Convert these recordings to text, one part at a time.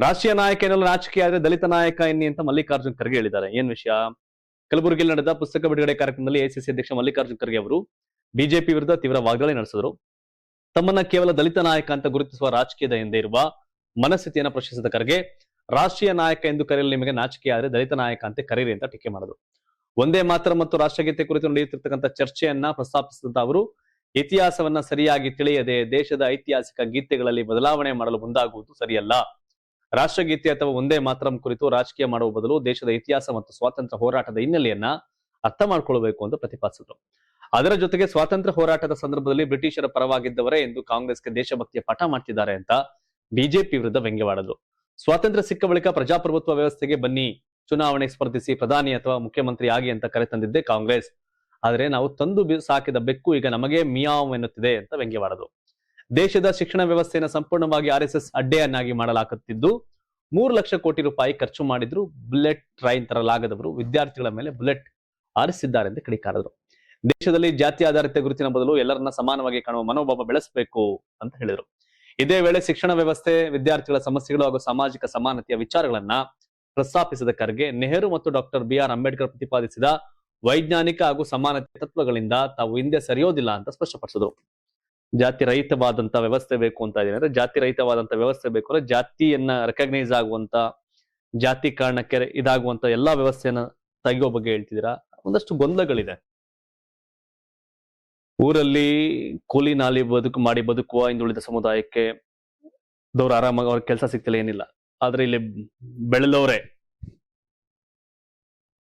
ರಾಷ್ಟ್ರೀಯ ನಾಯಕ ಎನ್ನಲು ನಾಚಿಕೆ ಆದ್ರೆ ದಲಿತ ನಾಯಕ ಎನ್ನಿ ಅಂತ ಮಲ್ಲಿಕಾರ್ಜುನ್ ಖರ್ಗೆ ಹೇಳಿದ್ದಾರೆ. ಏನ್ ವಿಷಯ? ಕಲಬುರಗಿಯಲ್ಲಿ ನಡೆದ ಪುಸ್ತಕ ಬಿಡುಗಡೆ ಕಾರ್ಯಕ್ರಮದಲ್ಲಿ ಎಸಿಸಿ ಅಧ್ಯಕ್ಷ ಮಲ್ಲಿಕಾರ್ಜುನ್ ಖರ್ಗೆ ಅವರು ಬಿಜೆಪಿ ವಿರುದ್ಧ ತೀವ್ರ ವಾಗ್ದಾಳಿ ನಡೆಸಿದರು. ತಮ್ಮನ್ನ ಕೇವಲ ದಲಿತ ನಾಯಕ ಅಂತ ಗುರುತಿಸುವ ರಾಜಕೀಯದ ಹಿಂದೆ ಇರುವ ಮನಸ್ಥಿತಿಯನ್ನು ಪ್ರಶ್ನಿಸಿದ ಖರ್ಗೆ, ರಾಷ್ಟ್ರೀಯ ನಾಯಕ ಎಂದು ಕರೆಯಲು ನಿಮಗೆ ನಾಚಿಕೆ ಆದ್ರೆ ದಲಿತ ನಾಯಕ ಅಂತ ಕರೀರಿ ಅಂತ ಟೀಕೆ ಮಾಡಿದರು. ಒಂದೇ ಮಾತ್ರ ಮತ್ತು ರಾಷ್ಟ್ರಗೀತೆ ಕುರಿತು ನಡೆಯುತ್ತಿರ್ತಕ್ಕಂಥ ಚರ್ಚೆಯನ್ನ ಪ್ರಸ್ತಾಪಿಸಿದ ಅವರು, ಇತಿಹಾಸವನ್ನ ಸರಿಯಾಗಿ ತಿಳಿಯದೆ ದೇಶದ ಐತಿಹಾಸಿಕ ಗೀತೆಗಳಲ್ಲಿ ಬದಲಾವಣೆ ಮಾಡಲು ಮುಂದಾಗುವುದು ಸರಿಯಲ್ಲ. ರಾಷ್ಟ್ರಗೀತೆ ಅಥವಾ ಒಂದೇ ಮಾತರಂ ಕುರಿತು ರಾಜಕೀಯ ಮಾಡುವ ಬದಲು ದೇಶದ ಇತಿಹಾಸ ಮತ್ತು ಸ್ವಾತಂತ್ರ್ಯ ಹೋರಾಟದ ಹಿನ್ನೆಲೆಯನ್ನ ಅರ್ಥ ಮಾಡ್ಕೊಳ್ಬೇಕು ಅಂತ ಪ್ರತಿಪಾದಿಸಿದ್ರು. ಅದರ ಜೊತೆಗೆ ಸ್ವಾತಂತ್ರ್ಯ ಹೋರಾಟದ ಸಂದರ್ಭದಲ್ಲಿ ಬ್ರಿಟಿಷರ ಪರವಾಗಿದ್ದವರೇ ಎಂದು ಕಾಂಗ್ರೆಸ್ಗೆ ದೇಶಭಕ್ತಿಯ ಪಾಠ ಮಾಡ್ತಿದ್ದಾರೆ ಅಂತ ಬಿಜೆಪಿ ವಿರುದ್ಧ ವ್ಯಂಗ್ಯವಾಡಿದ್ರು. ಸ್ವಾತಂತ್ರ್ಯ ಸಿಕ್ಕ ಬಳಿಕ ಪ್ರಜಾಪ್ರಭುತ್ವ ವ್ಯವಸ್ಥೆಗೆ ಬನ್ನಿ, ಚುನಾವಣೆ ಸ್ಪರ್ಧಿಸಿ ಪ್ರಧಾನಿ ಅಥವಾ ಮುಖ್ಯಮಂತ್ರಿ ಆಗಿ ಅಂತ ಕರೆ ತಂದಿದ್ದೆ ಕಾಂಗ್ರೆಸ್. ಆದ್ರೆ ನಾವು ತಂದು ಸಾಕಿದ ಬೆಕ್ಕು ಈಗ ನಮಗೆ ಮಿಯಾವ್ ಎನ್ನುತ್ತಿದೆ ಅಂತ ವ್ಯಂಗ್ಯವಾಡಿದ್ರು. ದೇಶದ ಶಿಕ್ಷಣ ವ್ಯವಸ್ಥೆಯನ್ನು ಸಂಪೂರ್ಣವಾಗಿ RSS ಅಡ್ಡೆಯನ್ನಾಗಿ ಮಾಡಲಾಗುತ್ತಿದ್ದು 3 ಲಕ್ಷ ಕೋಟಿ ರೂಪಾಯಿ ಖರ್ಚು ಮಾಡಿದ್ರು ಬುಲೆಟ್ ಟ್ರೈನ್ ತರಲಾಗದವರು ವಿದ್ಯಾರ್ಥಿಗಳ ಮೇಲೆ ಬುಲೆಟ್ ಹಾರಿಸಿದ್ದಾರೆ ಅಂತ ಕಿಡಿಕಾರಿದ್ರು. ದೇಶದಲ್ಲಿ ಜಾತಿ ಆಧಾರಿತ ಗುರುತಿನ ಬದಲು ಎಲ್ಲರನ್ನ ಸಮಾನವಾಗಿ ಕಾಣುವ ಮನೋಭಾವ ಬೆಳೆಸಬೇಕು ಅಂತ ಹೇಳಿದ್ರು. ಇದೇ ವೇಳೆ ಶಿಕ್ಷಣ ವ್ಯವಸ್ಥೆ, ವಿದ್ಯಾರ್ಥಿಗಳ ಸಮಸ್ಯೆಗಳು ಹಾಗೂ ಸಾಮಾಜಿಕ ಸಮಾನತೆಯ ವಿಚಾರಗಳನ್ನ ಪ್ರಸ್ತಾಪಿಸಿದ ಖರ್ಗೆ, ನೆಹರು ಮತ್ತು ಡಾಕ್ಟರ್ BR ಅಂಬೇಡ್ಕರ್ ಪ್ರತಿಪಾದಿಸಿದ ವೈಜ್ಞಾನಿಕ ಹಾಗೂ ಸಮಾನತೆ ತತ್ವಗಳಿಂದ ತಾವು ಹಿಂದೆ ಸರಿಯೋದಿಲ್ಲ ಅಂತ ಸ್ಪಷ್ಟಪಡಿಸಿದ್ರು. ಜಾತಿ ರಹಿತವಾದಂತ ವ್ಯವಸ್ಥೆ ಬೇಕು ಅಂತ ಇದೀನಿ ಅಂದ್ರೆ, ಜಾತಿ ರಹಿತವಾದಂತ ವ್ಯವಸ್ಥೆ ಬೇಕು ಅಂದ್ರೆ ಜಾತಿಯನ್ನ ರೆಕಗ್ನೈಸ್ ಆಗುವಂತ, ಜಾತಿ ಕಾರಣಕ್ಕೆ ಇದಾಗುವಂತ ಎಲ್ಲಾ ವ್ಯವಸ್ಥೆಯನ್ನ ತೆಗೆಯೋ ಬಗ್ಗೆ ಹೇಳ್ತಿದ್ದೀರಾ. ಒಂದಷ್ಟು ಗೊಂದಲಗಳಿದೆ. ಊರಲ್ಲಿ ಕೂಲಿ ನಾಲಿ ಮಾಡಿ ಬದುಕುವ ಹಿಂದುಳಿದ ಸಮುದಾಯಕ್ಕೆ ದವ್ರು ಆರಾಮಾಗಿ ಅವ್ರ ಕೆಲಸ ಸಿಗ್ತಿಲ್ಲ, ಏನಿಲ್ಲ. ಆದ್ರೆ ಇಲ್ಲಿ ಬೆಳೆದವ್ರೆ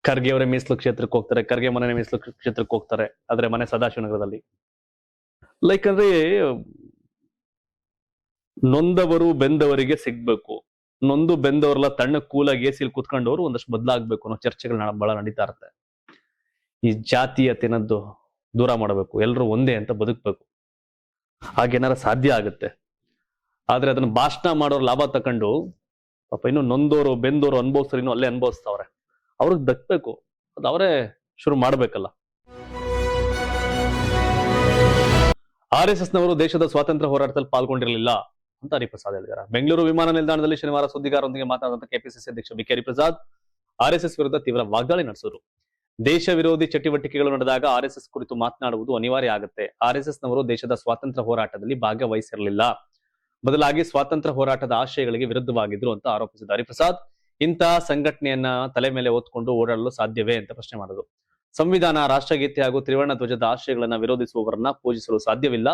ಖರ್ಗೆ ಅವರೇ ಮೀಸಲು ಕ್ಷೇತ್ರಕ್ಕೆ ಹೋಗ್ತಾರೆ, ಖರ್ಗೆ ಮನೆ ಮೀಸಲು ಕ್ಷೇತ್ರಕ್ಕೆ ಹೋಗ್ತಾರೆ. ಆದ್ರೆ ಮನೆ ಸದಾಶಿವನಗರದಲ್ಲಿ. ಲೈಕ್ ಅಂದ್ರೆ ನೊಂದವರು ಬೆಂದವರಿಗೆ ಸಿಗ್ಬೇಕು, ನೊಂದು ಬೆಂದವರೆಲ್ಲ ತಣ್ಣ ಕೂಲಾಗಿ ಎಸಿಲ್ ಕೂತ್ಕೊಂಡವ್ರು ಒಂದಷ್ಟು ಬದಲಾಗ್ಬೇಕು ಅನ್ನೋ ಚರ್ಚೆಗಳು ಬಹಳ ನಡೀತಾ ಇರುತ್ತೆ. ಈ ಜಾತೀಯತೆನದ್ದು ದೂರ ಮಾಡಬೇಕು, ಎಲ್ಲರೂ ಒಂದೇ ಅಂತ ಬದುಕ್ಬೇಕು. ಹಾಗೇನಾರ ಸಾಧ್ಯ ಆಗುತ್ತೆ. ಆದ್ರೆ ಅದನ್ನ ಭಾಷಣ ಮಾಡೋರು ಲಾಭ ತಕೊಂಡು ಪಾಪ ಇನ್ನು ನೊಂದೋರು ಬೆಂದೋರು ಅನುಭವಿಸ್ತಾರೆ, ಇನ್ನು ಅಲ್ಲೇ ಅನುಭವಿಸ್ತಾವ್ರೆ. ಅವ್ರಿಗೆ ದಕ್ಬೇಕು, ಅದು ಅವರೇ ಶುರು ಮಾಡ್ಬೇಕಲ್ಲ. RSS ನವರು ದೇಶದ ಸ್ವಾತಂತ್ರ್ಯ ಹೋರಾಟದಲ್ಲಿ ಪಾಲ್ಗೊಂಡಿರಲಿಲ್ಲ ಅಂತ ಹರಿಪ್ರಸಾದ್ ಹೇಳಿದ್ದಾರೆ. ಬೆಂಗಳೂರು ವಿಮಾನ ನಿಲ್ದಾಣದಲ್ಲಿ ಶನಿವಾರ ಸುದ್ದಿಗಾರರೊಂದಿಗೆ ಮಾತನಾಡಿದ ಕೆಪಿಸಿಸಿ ಅಧ್ಯಕ್ಷ BK ಹರಿಪ್ರಸಾದ್ RSS ವಿರುದ್ಧ ತೀವ್ರ ವಾಗ್ದಾಳಿ ನಡೆಸಿದರು. ದೇಶ ವಿರೋಧಿ ಚಟುವಟಿಕೆಗಳು ನಡೆದಾಗ RSS ಕುರಿತು ಮಾತನಾಡುವುದು ಅನಿವಾರ್ಯ ಆಗುತ್ತೆ. RSS ನವರು ದೇಶದ ಸ್ವಾತಂತ್ರ್ಯ ಹೋರಾಟದಲ್ಲಿ ಭಾಗವಹಿಸಿರಲಿಲ್ಲ, ಬದಲಾಗಿ ಸ್ವಾತಂತ್ರ್ಯ ಹೋರಾಟದ ಆಶಯಗಳಿಗೆ ವಿರುದ್ಧವಾಗಿದ್ರು ಅಂತ ಆರೋಪಿಸಿದ ಹರಿಪ್ರಸಾದ್, ಇಂತಹ ಸಂಘಟನೆಯನ್ನ ತಲೆ ಮೇಲೆ ಹೊತ್ಕೊಂಡು ಓಡಾಡಲು ಸಾಧ್ಯವೇ ಅಂತ ಪ್ರಶ್ನೆ ಮಾಡಿದ್ರು. ಸಂವಿಧಾನ, ರಾಷ್ಟ್ರಗೀತೆ ಹಾಗೂ ತ್ರಿವರ್ಣ ಧ್ವಜದ ಆಶಯಗಳನ್ನ ವಿರೋಧಿಸುವವರನ್ನ ಪೂಜಿಸಲು ಸಾಧ್ಯವಿಲ್ಲ.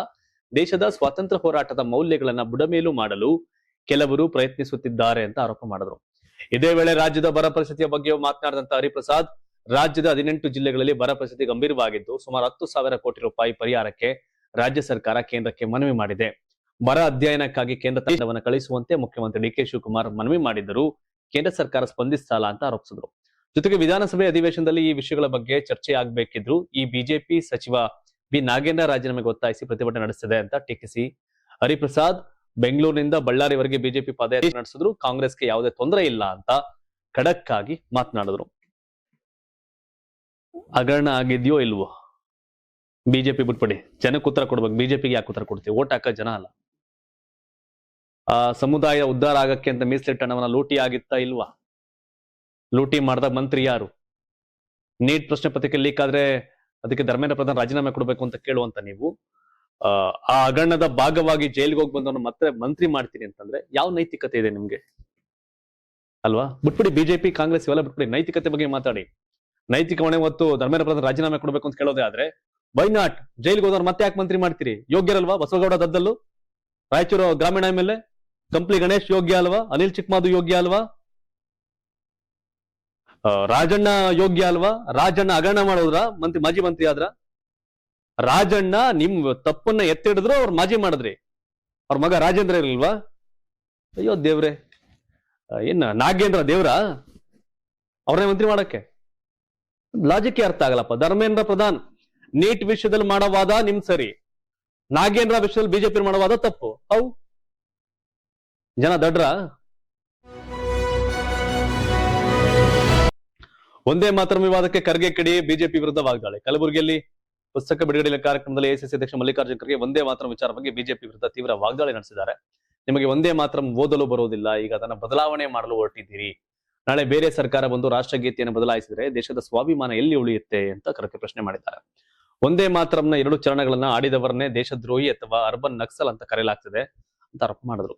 ದೇಶದ ಸ್ವಾತಂತ್ರ್ಯ ಹೋರಾಟದ ಮೌಲ್ಯಗಳನ್ನ ಬುಡಮೇಲು ಮಾಡಲು ಕೆಲವರು ಪ್ರಯತ್ನಿಸುತ್ತಿದ್ದಾರೆ ಅಂತ ಆರೋಪ ಮಾಡಿದ್ರು. ಇದೇ ವೇಳೆ ರಾಜ್ಯದ ಬರ ಪರಿಸ್ಥಿತಿಯ ಬಗ್ಗೆ ಮಾತನಾಡಿದಂತ ಹರಿಪ್ರಸಾದ್, ರಾಜ್ಯದ 18 ಜಿಲ್ಲೆಗಳಲ್ಲಿ ಬರ ಪರಿಸ್ಥಿತಿ ಗಂಭೀರವಾಗಿದ್ದು ಸುಮಾರು 10,000 ಕೋಟಿ ರೂಪಾಯಿ ಪರಿಹಾರಕ್ಕೆ ರಾಜ್ಯ ಸರ್ಕಾರ ಕೇಂದ್ರಕ್ಕೆ ಮನವಿ ಮಾಡಿದೆ. ಬರ ಅಧ್ಯಯನಕ್ಕಾಗಿ ಕೇಂದ್ರ ತಂಡವನ್ನು ಕಳಿಸುವಂತೆ ಮುಖ್ಯಮಂತ್ರಿ DK ಶಿವಕುಮಾರ್ ಮನವಿ ಮಾಡಿದ್ದರೂ ಕೇಂದ್ರ ಸರ್ಕಾರ ಸ್ಪಂದಿಸಲ್ಲ ಅಂತ ಆರೋಪಿಸಿದ್ರು. ಜೊತೆಗೆ ವಿಧಾನಸಭೆ ಅಧಿವೇಶನದಲ್ಲಿ ಈ ವಿಷಯಗಳ ಬಗ್ಗೆ ಚರ್ಚೆ ಆಗ್ಬೇಕಿದ್ರು ಈ ಬಿಜೆಪಿ ಸಚಿವ ಬಿ ನಾಗೇಂದ್ರ ರಾಜೀನಾಮೆಗೆ ಒತ್ತಾಯಿಸಿ ಪ್ರತಿಭಟನೆ ನಡೆಸಿದೆ ಅಂತ ಟೀಕಿಸಿ ಹರಿಪ್ರಸಾದ್, ಬೆಂಗಳೂರಿನಿಂದ ಬಳ್ಳಾರಿವರೆಗೆ ಬಿಜೆಪಿ ಪಾದಯಾತ್ರೆ ನಡೆಸಿದ್ರು, ಕಾಂಗ್ರೆಸ್ಗೆ ಯಾವುದೇ ತೊಂದರೆ ಇಲ್ಲ ಅಂತ ಖಡಕ್ ಆಗಿ ಮಾತನಾಡಿದ್ರು. ಹಗರಣ ಆಗಿದ್ಯೋ ಇಲ್ವೋ ಬಿಜೆಪಿ ಬಿಟ್ಬಿಡಿ, ಜನಕ್ಕೆ ಉತ್ತರ ಕೊಡ್ಬೇಕು. ಬಿಜೆಪಿಗೆ ಯಾಕೆ ಉತ್ತರ ಕೊಡ್ತೀವಿ? ಓಟ್ ಹಾಕ ಜನ ಅಲ್ಲ. ಆ ಸಮುದಾಯ ಉದ್ಧಾರ ಆಗಕ್ಕೆ ಅಂತ ಮೀಸಲಿಟ್ಟ ಹಣವನ್ನ ಲೂಟಿ ಆಗಿತ್ತಾ ಇಲ್ವಾ? ಲೂಟಿ ಮಾಡಿದ ಮಂತ್ರಿ ಯಾರು? ನೀಟ್ ಪ್ರಶ್ನೆ ಪತ್ರಿಕೆ ಲೀಕ್ ಆದ್ರೆ ಅದಕ್ಕೆ ಧರ್ಮೇಂದ್ರ ಪ್ರಧಾನ್ ರಾಜೀನಾಮೆ ಕೊಡ್ಬೇಕು ಅಂತ ಕೇಳುವಂತ ನೀವು ಆ ಹಗರಣದ ಭಾಗವಾಗಿ ಜೈಲಿಗೆ ಹೋಗಿ ಬಂದವನು ಮತ್ತೆ ಮಂತ್ರಿ ಮಾಡ್ತೀನಿ ಅಂತಂದ್ರೆ ಯಾವ ನೈತಿಕತೆ ಇದೆ ನಿಮ್ಗೆ? ಅಲ್ವಾ? ಬಿಟ್ಬಿಡಿ, ಬಿಜೆಪಿ ಕಾಂಗ್ರೆಸ್ ಇವೆಲ್ಲ ಬಿಟ್ಬಿಡಿ, ನೈತಿಕತೆ ಬಗ್ಗೆ ಮಾತಾಡಿ. ನೈತಿಕ ಹೊಣೆ ಹೊತ್ತು ಧರ್ಮೇಂದ್ರ ಪ್ರಧಾನ್ ರಾಜೀನಾಮೆ ಕೊಡ್ಬೇಕು ಅಂತ ಕೇಳೋದೇ ಆದ್ರೆ ವೈ ನಾಟ್? ಜೈಲಿಗೆ ಹೋದವ್ರು ಮತ್ತೆ ಯಾಕೆ ಮಂತ್ರಿ ಮಾಡ್ತೀರಿ? ಯೋಗ್ಯರಲ್ವಾ? ಬಸವಗೌಡ ದದ್ದಲ್ಲು, ರಾಯಚೂರು ಗ್ರಾಮೀಣ MLA ಕಂಪ್ಲಿ ಗಣೇಶ್ ಯೋಗ್ಯ ಅಲ್ವಾ? ಅನಿಲ್ ಚಿಕ್ಕಮಾದು ಯೋಗ್ಯ ಅಲ್ವಾ? ರಾಜಣ್ಣ ಯೋಗ್ಯ ಅಲ್ವಾ? ರಾಜಣ್ಣ ಹಗರಣ ಮಾಡೋದ್ರ ಮಾಜಿ ಮಂತ್ರಿ ಆದ್ರ? ರಾಜಣ್ಣ ನಿಮ್ ತಪ್ಪನ್ನ ಎತ್ತಿಡಿದ್ರು, ಅವ್ರ ಮಾಜಿ ಮಾಡಿದ್ರಿ. ಅವ್ರ ಮಗ ರಾಜೇಂದ್ರ ಇರಲ್ವಾ? ಅಯ್ಯೋ ದೇವ್ರೆ, ಏನ್ ನಾಗೇಂದ್ರ ದೇವ್ರ? ಅವ್ರನ್ನೇ ಮಂತ್ರಿ ಮಾಡಕ್ಕೆ ಲಾಜಿಕ್ ಅರ್ಥ ಆಗಲ್ಲಪ್ಪ. ಧರ್ಮೇಂದ್ರ ಪ್ರಧಾನ್ ನೀಟ್ ವಿಷಯದಲ್ಲಿ ಮಾಡವಾದ ನಿಮ್ ಸರಿ, ನಾಗೇಂದ್ರ ವಿಷಯದಲ್ಲಿ ಬಿಜೆಪಿ ಮಾಡವಾದ ತಪ್ಪು. ಹೌ ಜನ ದಡ್ರ? ಒಂದೇ ಮಾತರಂ ವಿವಾದಕ್ಕೆ ಖರ್ಗೆ ಕಿಡಿ, ಬಿಜೆಪಿ ವಿರುದ್ಧ ವಾಗ್ದಾಳಿ. ಕಲಬುರಗಿಯಲ್ಲಿ ಪುಸ್ತಕ ಬಿಡುಗಡೆ ಕಾರ್ಯಕ್ರಮದಲ್ಲಿ ಎಸಿಸಿ ಅಧ್ಯಕ್ಷ ಮಲ್ಲಿಕಾರ್ಜುನ್ ಖರ್ಗೆ ಒಂದೇ ಮಾತರಂ ವಿಚಾರ ಬಗ್ಗೆ ಬಿಜೆಪಿ ವಿರುದ್ಧ ತೀವ್ರ ವಾಗ್ದಾಳಿ ನಡೆಸಿದ್ದಾರೆ. ನಿಮಗೆ ಒಂದೇ ಮಾತ್ರ ಓದಲು ಬರುವುದಿಲ್ಲ, ಈಗ ಅದನ್ನ ಬದಲಾವಣೆ ಮಾಡಲು ಹೊರಟಿದ್ದೀರಿ. ನಾಳೆ ಬೇರೆ ಸರ್ಕಾರ ಬಂದು ರಾಷ್ಟ್ರಗೀತೆಯನ್ನು ಬದಲಾಯಿಸಿದ್ರೆ ದೇಶದ ಸ್ವಾಭಿಮಾನ ಎಲ್ಲಿ ಉಳಿಯುತ್ತೆ ಅಂತ ಕರೆಕ್ಟ್ ಪ್ರಶ್ನೆ ಮಾಡಿದ್ದಾರೆ. ಒಂದೇ ಮಾತ್ರಂನ 2 ಚರಣಗಳನ್ನ ಆಡಿದವರನ್ನೇ ದೇಶದ್ರೋಹಿ ಅಥವಾ ಅರ್ಬನ್ ನಕ್ಸಲ್ ಅಂತ ಕರೆಯಲಾಗ್ತದೆ ಅಂತ ಆರೋಪ ಮಾಡಿದ್ರು.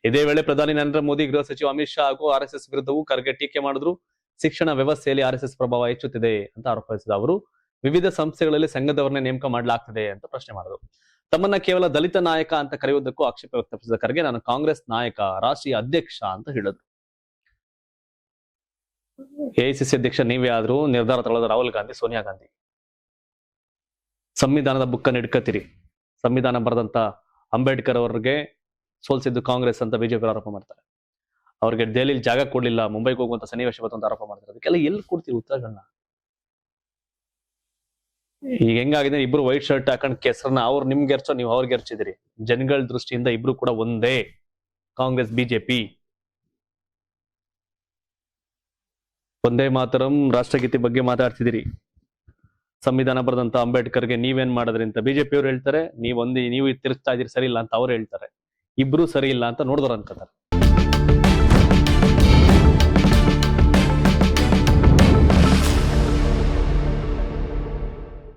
ಇದೇ ವೇಳೆ ಪ್ರಧಾನಿ ನರೇಂದ್ರ ಮೋದಿ, ಗೃಹ ಸಚಿವ ಅಮಿತ್ ಶಾ ಹಾಗೂ RSS ವಿರುದ್ಧವೂ ಖರ್ಗೆ ಟೀಕೆ ಮಾಡಿದ್ರು. ಶಿಕ್ಷಣ ವ್ಯವಸ್ಥೆಯಲ್ಲಿ RSS ಪ್ರಭಾವ ಹೆಚ್ಚುತ್ತಿದೆ ಅಂತ ಆರೋಪಿಸಿದ ಅವರು, ವಿವಿಧ ಸಂಸ್ಥೆಗಳಲ್ಲಿ ಸಂಘದವರನ್ನೇ ನೇಮಕ ಮಾಡಲಾಗ್ತದೆ ಅಂತ ಪ್ರಶ್ನೆ ಮಾಡಿದ್ರು. ತಮ್ಮನ್ನ ಕೇವಲ ದಲಿತ ನಾಯಕ ಅಂತ ಕರೆಯುವುದಕ್ಕೂ ಆಕ್ಷೇಪ ವ್ಯಕ್ತಪಡಿಸಿದ ಖರ್ಗೆ, ನಾನು ಕಾಂಗ್ರೆಸ್ ನಾಯಕ, ರಾಷ್ಟ್ರೀಯ ಅಧ್ಯಕ್ಷ ಅಂತ ಹೇಳಿದ್ರು. AICC ಅಧ್ಯಕ್ಷ ನೀವೇ ಆದ್ರೂ ನಿರ್ಧಾರ ತಗೊಳ್ಳೋದು ರಾಹುಲ್ ಗಾಂಧಿ, ಸೋನಿಯಾ ಗಾಂಧಿ. ಸಂವಿಧಾನದ ಬುಕ್ಕನ್ನು ಹಿಡ್ಕತ್ತೀರಿ. ಸಂವಿಧಾನ ಬರೆದಂತ ಅಂಬೇಡ್ಕರ್ ಅವರಿಗೆ ಸೋಲ್ಸಿದ್ದು ಕಾಂಗ್ರೆಸ್ ಅಂತ ಬಿಜೆಪಿ ಆರೋಪ ಮಾಡ್ತಾರೆ. ಅವ್ರಿಗೆ ದೆಹಲಿಲಿ ಜಾಗ ಕೊಡ್ಲಿಲ್ಲ, ಮುಂಬೈಗೆ ಹೋಗುವಂತ ಸನ್ನಿವೇಶ ಬಂತು ಅಂತ ಆರೋಪ ಮಾಡ್ತಾರೆ. ಅದಕ್ಕೆಲ್ಲ ಎಲ್ಲಿ ಕೊಡ್ತೀವಿ ಉತ್ತರಗಳನ್ನ? ಈಗ ಹೆಂಗಾಗಿದೆ, ಇಬ್ರು ವೈಟ್ ಶರ್ಟ್ ಹಾಕೊಂಡ್ ಕೆಸರನ್ನ ಅವ್ರು ನಿಮ್ಗೆ ಎರ್ಚೋ, ನೀವು ಅವ್ರಿಗೆ ಎರ್ಚಿದಿರಿ. ಜನಗಳ ದೃಷ್ಟಿಯಿಂದ ಇಬ್ರು ಕೂಡ ಒಂದೇ, ಕಾಂಗ್ರೆಸ್ ಬಿಜೆಪಿ. ಒಂದೇ ಮಾತರಂ ರಾಷ್ಟ್ರಗೀತೆ ಬಗ್ಗೆ ಮಾತಾಡ್ತಿದ್ದೀರಿ. ಸಂವಿಧಾನ ಬರೆದಂತ ಅಂಬೇಡ್ಕರ್ಗೆ ನೀವೇನ್ ಮಾಡಿದ್ರಿ ಅಂತ ಬಿಜೆಪಿ ಅವ್ರು ಹೇಳ್ತಾರೆ, ನೀವು ತಿರುಗ್ತಾ ಇದೀರಿ ಸರಿ ಇಲ್ಲ ಅಂತ ಅವ್ರು ಹೇಳ್ತಾರೆ. ಇಬ್ರು ಸರಿ ಇಲ್ಲ ಅಂತ ನೋಡಿದ್ರು ಅನ್ಕೋತಾರೆ.